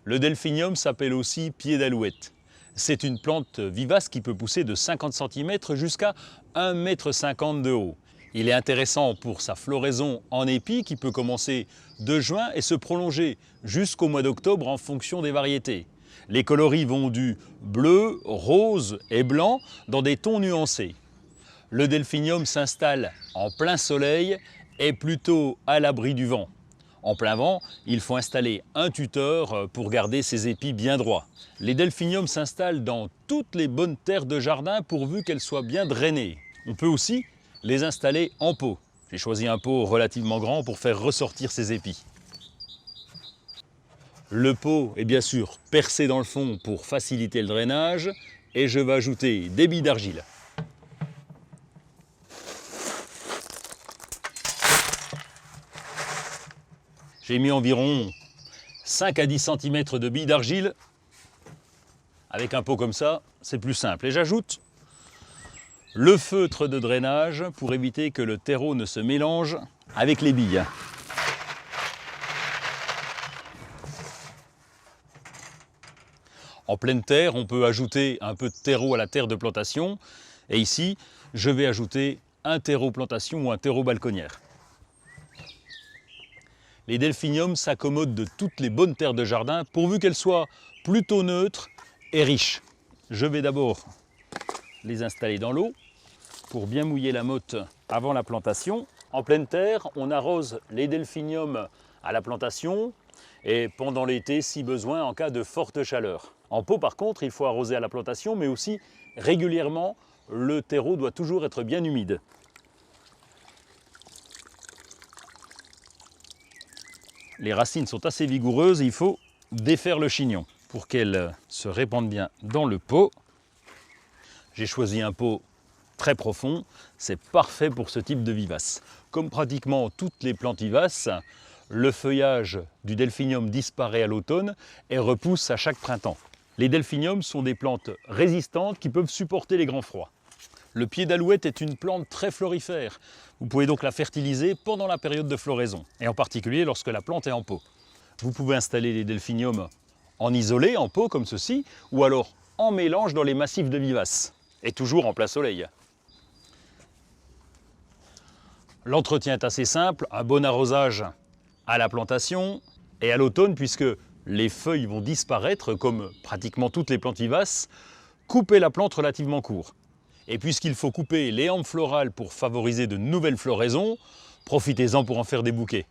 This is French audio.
Le delphinium s'appelle aussi pied d'alouette. C'est une plante vivace qui peut pousser de 50 cm jusqu'à 1,50 m de haut. Il est intéressant pour sa floraison en épi qui peut commencer de juin et se prolonger jusqu'au mois d'octobre en fonction des variétés. Les coloris vont du bleu, rose et blanc dans des tons nuancés. Le delphinium s'installe en plein soleil et plutôt à l'abri du vent. En plein vent, il faut installer un tuteur pour garder ses épis bien droits. Les delphiniums s'installent dans toutes les bonnes terres de jardin pourvu qu'elles soient bien drainées. On peut aussi les installer en pot. J'ai choisi un pot relativement grand pour faire ressortir ses épis. Le pot est bien sûr percé dans le fond pour faciliter le drainage et je vais ajouter des billes d'argile. J'ai mis environ 5 à 10 cm de billes d'argile. Avec un pot comme ça, c'est plus simple. Et j'ajoute le feutre de drainage pour éviter que le terreau ne se mélange avec les billes. En pleine terre, on peut ajouter un peu de terreau à la terre de plantation. Et ici, je vais ajouter un terreau plantation ou un terreau balconnière. Les delphiniums s'accommodent de toutes les bonnes terres de jardin pourvu qu'elles soient plutôt neutres et riches. Je vais d'abord les installer dans l'eau pour bien mouiller la motte avant la plantation. En pleine terre, on arrose les delphiniums à la plantation et pendant l'été si besoin en cas de forte chaleur. En pot par contre, il faut arroser à la plantation mais aussi régulièrement, le terreau doit toujours être bien humide. Les racines sont assez vigoureuses et il faut défaire le chignon pour qu'elles se répandent bien dans le pot. J'ai choisi un pot très profond, c'est parfait pour ce type de vivace. Comme pratiquement toutes les plantes vivaces, le feuillage du delphinium disparaît à l'automne et repousse à chaque printemps. Les delphiniums sont des plantes résistantes qui peuvent supporter les grands froids. Le pied d'alouette est une plante très florifère. Vous pouvez donc la fertiliser pendant la période de floraison, et en particulier lorsque la plante est en pot. Vous pouvez installer les delphiniums en isolé, en pot comme ceci, ou alors en mélange dans les massifs de vivaces, et toujours en plein soleil. L'entretien est assez simple, un bon arrosage à la plantation et à l'automne, puisque les feuilles vont disparaître, comme pratiquement toutes les plantes vivaces, coupez la plante relativement court. Et puisqu'il faut couper les hampes florales pour favoriser de nouvelles floraisons, profitez-en pour en faire des bouquets.